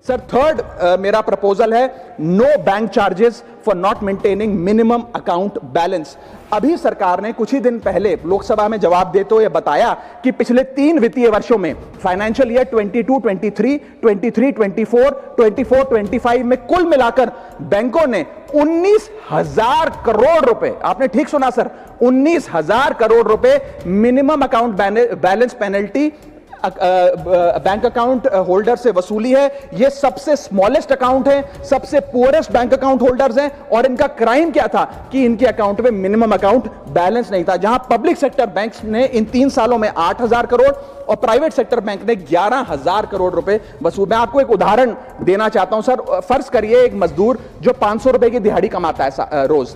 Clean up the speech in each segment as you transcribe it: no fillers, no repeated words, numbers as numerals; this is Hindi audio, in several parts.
सर थर्ड मेरा प्रपोजल है no bank charges for not maintaining minimum account balance. अभी सरकार ने कुछ ही दिन पहले लोकसभा में जवाब देते हुए बताया कि पिछले 3 वित्तीय वर्षों में फाइनेंशियल ईयर 22-23, 23-24, 24-25 में कुल मिलाकर बैंकों ने 19,000 करोड़ रुपए, आपने ठीक सुना सर, 19,000 करोड़ रुपए minimum account balance penalty bank account holder से वसूली है। ये सबसे स्मॉलेस्ट अकाउंट है, सबसे पुअरेस्ट बैंक अकाउंट होल्डर्स हैं, और इनका क्राइम क्या था कि इनके अकाउंट में मिनिमम अकाउंट बैलेंस नहीं था। जहां पब्लिक सेक्टर बैंक्स ने इन 3 सालों में 8,000 करोड़ और प्राइवेट सेक्टर बैंक ने 11,000 करोड़ रुपए वसूल। मैं आपको एक उदाहरण देना चाहता हूं सर। फर्ज करिए एक मजदूर जो 500 रुपए की दिहाड़ी कमाता है रोज,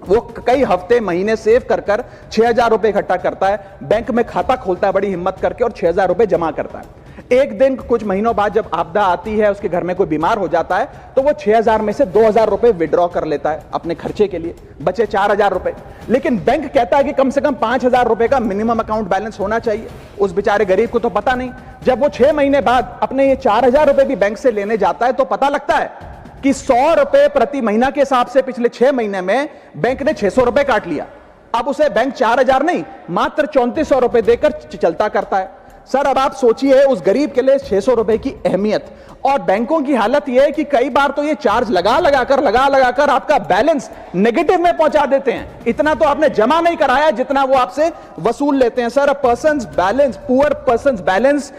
वो कई हफ्ते महीने सेव कर 6,000 रुपए इकट्ठा करता है, बैंक में खाता खोलता है बड़ी हिम्मत करके और 6,000 रुपए जमा करता है। एक दिन कुछ महीनों बाद जब आपदा आती है, उसके घर में कोई बीमार हो जाता है, तो वो 6,000 में से 2,000 रुपए विड्रॉ कर लेता है अपने खर्चे के लिए, बचे 4,000 रुपए। लेकिन बैंक कहता है कि कम से कम 5,000 रुपए का मिनिमम अकाउंट बैलेंस होना चाहिए। उस बेचारे गरीब को तो पता नहीं। जब वो 6 महीने बाद अपने ये 4,000 रुपए भी बैंक से लेने जाता है तो पता लगता है कि 100 रुपए प्रति महीना के हिसाब से पिछले 6 महीने में बैंक ने 600 रुपए काट लिया। अब उसे बैंक 4,000 नहीं, मात्र 3,400 रुपए देकर चलता करता है। सर अब आप सोचिए उस गरीब के लिए 600 रुपए की अहमियत। और बैंकों की हालत यह है कि कई बार तो ये चार्ज लगा लगाकर आपका बैलेंस नेगेटिव में पहुंचा देते हैं। इतना तो आपने जमा नहीं कराया जितना वो आपसे वसूल लेते हैं। Sir a persons balance, poor persons balance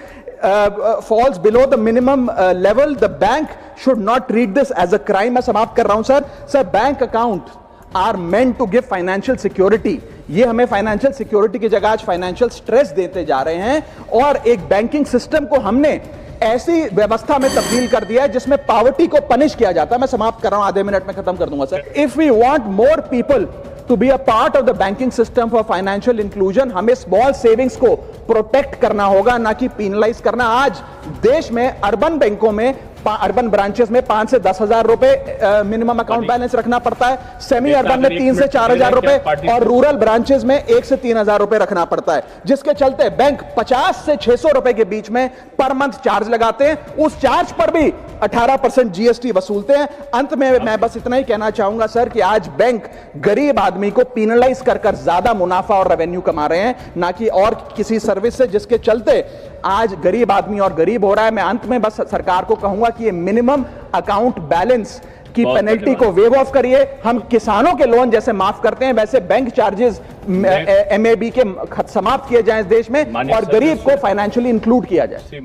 falls below the minimum level, the bank should not treat this as a crime। मैं समाप्त कर रहा हूं sir. Sir bank account are meant to give financial security। ये हमें फाइनेंशियल सिक्योरिटी की जगह आज फाइनेंशियल स्ट्रेस देते जा रहे हैं, और एक बैंकिंग सिस्टम को हमने ऐसी व्यवस्था में तब्दील कर दिया है जिसमें पॉवर्टी को पनिश किया जाता है। मैं समाप्त कर रहा हूं, आधे मिनट में खत्म कर दूंगा sir. If we want more people to be a part of the banking system for financial inclusion, हमें स्मॉल सेविंग्स को प्रोटेक्ट करना होगा, ना कि पेनलाइज करना। आज देश में अर्बन बैंकों में, अर्बन ब्रांचेस में 5 से 10,000 रुपए मिनिमम अकाउंट बैलेंस रखना पड़ता है, सेमी अर्बन में 3 से 4,000 रुपए, और रूरल ब्रांचेस में 1 से 3,000 रुपए रखना पड़ता है, जिसके चलते बैंक 50 से 600 रुपए के बीच में पर मंथ चार्ज लगाते हैं। उस चार्ज पर भी 18% जीएसटी वसूलते हैं। अंत में मैं बस इतना ही कहना चाहूंगा सर कि आज बैंक गरीब आदमी को पेनलाइज कर ज्यादा मुनाफा और रेवेन्यू कमा रहे हैं, ना कि और किसी सर्विस से, जिसके चलते आज गरीब आदमी और गरीब हो रहा है। मैं अंत में बस सरकार को कहूंगा कि ये मिनिमम अकाउंट बैलेंस की पेनल्टी को वेव ऑफ करिए। हम किसानों के लोन जैसे माफ करते हैं, वैसे बैंक चार्जेस एमएबी के समाप्त किए जाएं इस देश में, और गरीब को फाइनेंशियली इंक्लूड किया जाए।